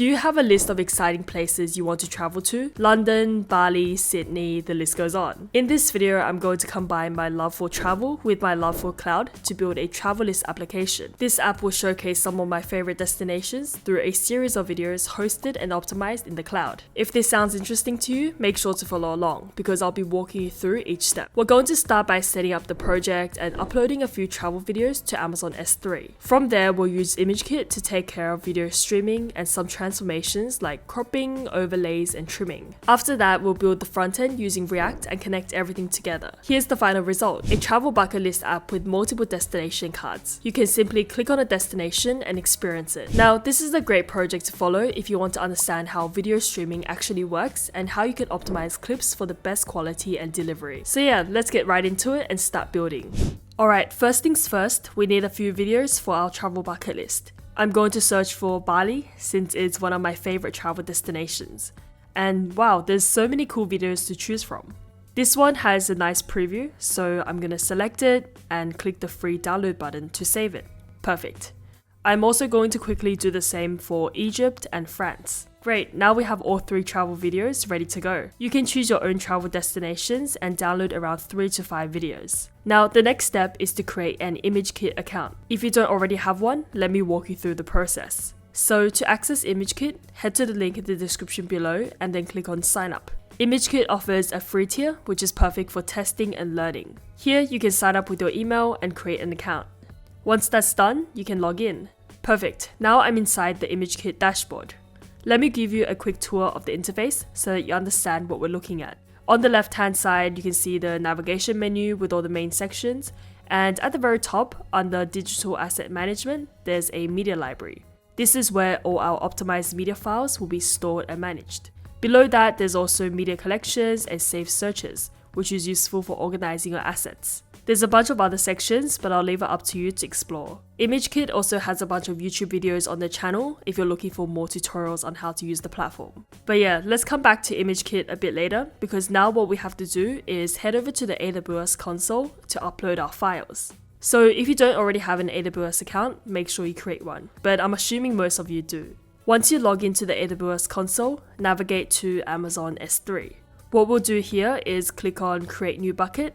Do you have a list of exciting places you want to travel to? London, Bali, Sydney, the list goes on. In this video, I'm going to combine my love for travel with my love for cloud to build a travel list application. This app will showcase some of my favorite destinations through a series of videos hosted and optimized in the cloud. If this sounds interesting to you, make sure to follow along because I'll be walking you through each step. We're going to start by setting up the project and uploading a few travel videos to Amazon S3. From there, we'll use ImageKit to take care of video streaming and some transformations like cropping, overlays, and trimming. After that, we'll build the front end using React and connect everything together. Here's the final result, a travel bucket list app with multiple destination cards. You can simply click on a destination and experience it. Now, this is a great project to follow if you want to understand how video streaming actually works and how you can optimize clips for the best quality and delivery. So yeah, let's get right into it and start building. Alright, first things first, we need a few videos for our travel bucket list. I'm going to search for Bali since it's one of my favorite travel destinations. And wow, there's so many cool videos to choose from. This one has a nice preview, so I'm going to select it and click the free download button to save it. Perfect. I'm also going to quickly do the same for Egypt and France. Great, now we have all 3 travel videos ready to go. You can choose your own travel destinations and download around 3 to 5 videos. Now, the next step is to create an ImageKit account. If you don't already have one, let me walk you through the process. So to access ImageKit, head to the link in the description below and then click on sign up. ImageKit offers a free tier, which is perfect for testing and learning. Here, you can sign up with your email and create an account. Once that's done, you can log in. Perfect, now I'm inside the ImageKit dashboard. Let me give you a quick tour of the interface so that you understand what we're looking at. On the left hand side, you can see the navigation menu with all the main sections, and at the very top, under Digital Asset Management, there's a media library. This is where all our optimized media files will be stored and managed. Below that, there's also media collections and saved searches, which is useful for organizing your assets. There's a bunch of other sections, but I'll leave it up to you to explore. ImageKit also has a bunch of YouTube videos on the channel if you're looking for more tutorials on how to use the platform. But yeah, let's come back to ImageKit a bit later because now what we have to do is head over to the AWS console to upload our files. So if you don't already have an AWS account, make sure you create one, but I'm assuming most of you do. Once you log into the AWS console, navigate to Amazon S3. What we'll do here is click on Create New Bucket,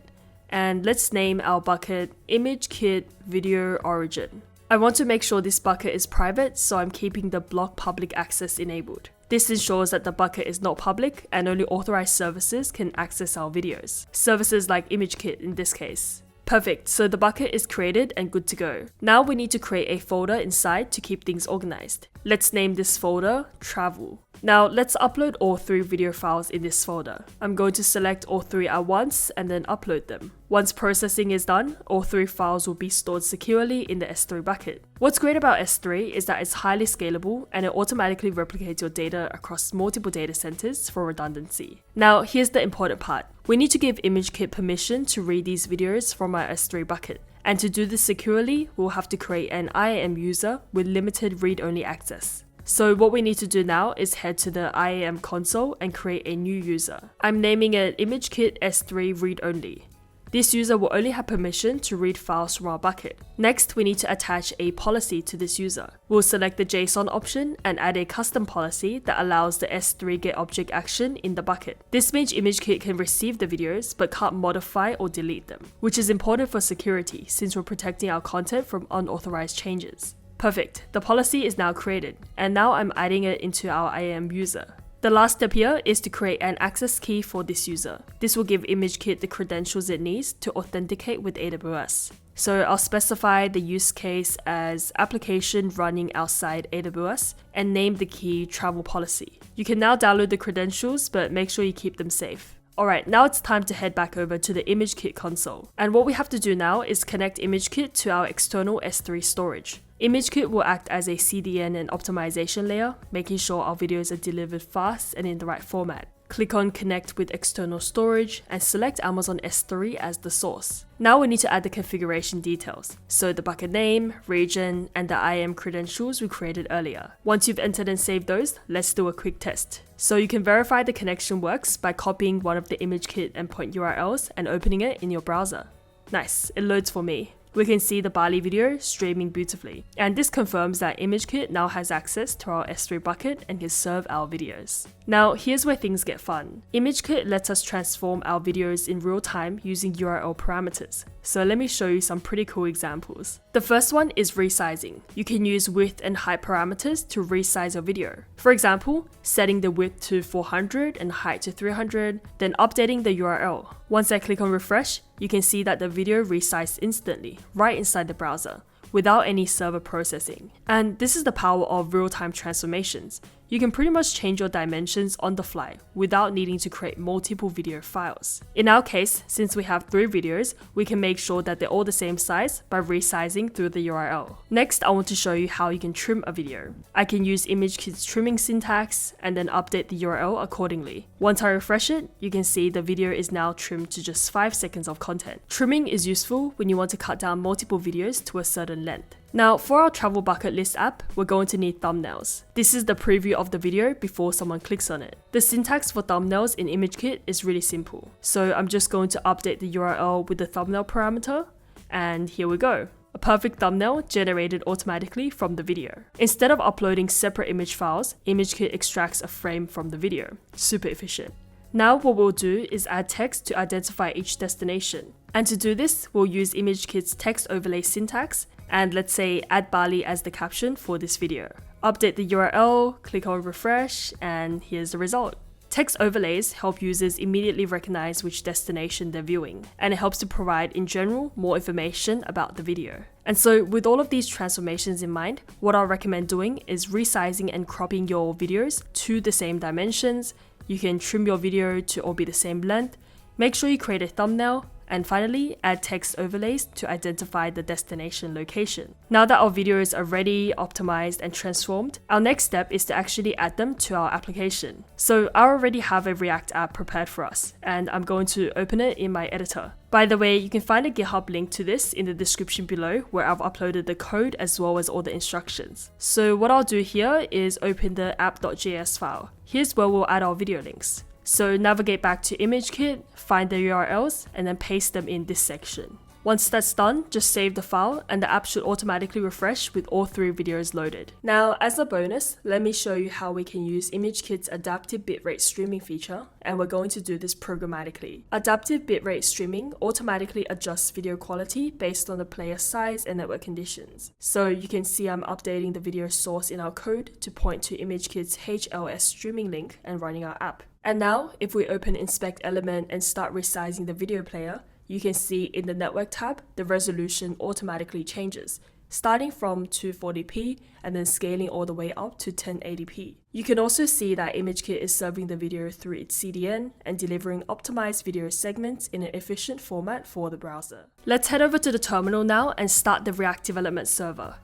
and let's name our bucket ImageKit Video Origin. I want to make sure this bucket is private, so I'm keeping the block public access enabled. This ensures that the bucket is not public and only authorized services can access our videos. Services like ImageKit in this case. Perfect, so the bucket is created and good to go. Now we need to create a folder inside to keep things organized. Let's name this folder Travel. Now let's upload all 3 video files in this folder. I'm going to select all 3 at once and then upload them. Once processing is done, all 3 files will be stored securely in the S3 bucket. What's great about S3 is that it's highly scalable and it automatically replicates your data across multiple data centers for redundancy. Now here's the important part. We need to give ImageKit permission to read these videos from our S3 bucket. And to do this securely, we'll have to create an IAM user with limited read-only access. So what we need to do now is head to the IAM console and create a new user. I'm naming it ImageKit S3 Read Only. This user will only have permission to read files from our bucket. Next, we need to attach a policy to this user. We'll select the JSON option and add a custom policy that allows the S3 getObject action in the bucket. This means ImageKit can receive the videos but can't modify or delete them, which is important for security since we're protecting our content from unauthorized changes. Perfect, the policy is now created, and now I'm adding it into our IAM user. The last step here is to create an access key for this user. This will give ImageKit the credentials it needs to authenticate with AWS. So I'll specify the use case as application running outside AWS and name the key Travel Policy. You can now download the credentials, but make sure you keep them safe. Alright, now it's time to head back over to the ImageKit console. And what we have to do now is connect ImageKit to our external S3 storage. ImageKit will act as a CDN and optimization layer, making sure our videos are delivered fast and in the right format. Click on Connect with External Storage and select Amazon S3 as the source. Now we need to add the configuration details, so the bucket name, region, and the IAM credentials we created earlier. Once you've entered and saved those, let's do a quick test. So you can verify the connection works by copying one of the ImageKit endpoint URLs and opening it in your browser. Nice, it loads for me. we can see the Bali video streaming beautifully. And this confirms that ImageKit now has access to our S3 bucket and can serve our videos. Now, here's where things get fun. ImageKit lets us transform our videos in real time using URL parameters. So let me show you some pretty cool examples. The first one is resizing. You can use width and height parameters to resize your video. For example, setting the width to 400 and height to 300, then updating the URL. Once I click on refresh, you can see that the video resized instantly, right inside the browser, without any server processing. And this is the power of real-time transformations. You can pretty much change your dimensions on the fly without needing to create multiple video files. In our case, since we have 3 videos, we can make sure that they're all the same size by resizing through the URL. Next, I want to show you how you can trim a video. I can use ImageKit's trimming syntax and then update the URL accordingly. Once I refresh it, you can see the video is now trimmed to just 5 seconds of content. Trimming is useful when you want to cut down multiple videos to a certain length. Now, for our travel bucket list app, we're going to need thumbnails. This is the preview of the video before someone clicks on it. The syntax for thumbnails in ImageKit is really simple. So I'm just going to update the URL with the thumbnail parameter, and here we go. A perfect thumbnail generated automatically from the video. Instead of uploading separate image files, ImageKit extracts a frame from the video. Super efficient. Now what we'll do is add text to identify each destination. And to do this, we'll use ImageKit's text overlay syntax, and let's say add Bali as the caption for this video. Update the URL, click on refresh, and here's the result. Text overlays help users immediately recognize which destination they're viewing, and it helps to provide, in general, more information about the video. And so with all of these transformations in mind, what I'll recommend doing is resizing and cropping your videos to the same dimensions. You can trim your video to all be the same length. Make sure you create a thumbnail, and finally, add text overlays to identify the destination location. Now that our videos are ready, optimized, and transformed, our next step is to actually add them to our application. So I already have a React app prepared for us, and I'm going to open it in my editor. By the way, you can find a GitHub link to this in the description below, where I've uploaded the code as well as all the instructions. So what I'll do here is open the app.js file. Here's where we'll add our video links. So navigate back to ImageKit, find the URLs, and then paste them in this section. Once that's done, just save the file and the app should automatically refresh with all 3 videos loaded. Now, as a bonus, let me show you how we can use ImageKit's adaptive bitrate streaming feature, and we're going to do this programmatically. Adaptive bitrate streaming automatically adjusts video quality based on the player size and network conditions. So you can see I'm updating the video source in our code to point to ImageKit's HLS streaming link and running our app. And now, if we open Inspect Element and start resizing the video player, you can see in the Network tab, the resolution automatically changes, starting from 240p and then scaling all the way up to 1080p. You can also see that ImageKit is serving the video through its CDN and delivering optimized video segments in an efficient format for the browser. Let's head over to the terminal now and start the React development server.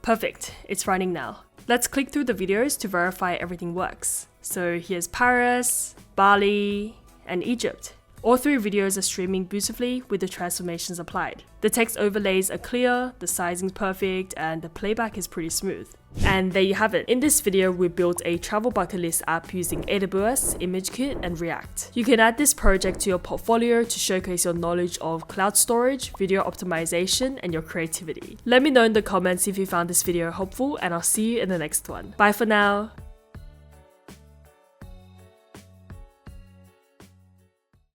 Perfect, it's running now. Let's click through the videos to verify everything works. So here's Paris, Bali, and Egypt. All 3 videos are streaming beautifully with the transformations applied. The text overlays are clear, the sizing's perfect, and the playback is pretty smooth. And there you have it. In this video, we built a travel bucket list app using AWS, ImageKit, and React. You can add this project to your portfolio to showcase your knowledge of cloud storage, video optimization, and your creativity. Let me know in the comments if you found this video helpful, and I'll see you in the next one. Bye for now.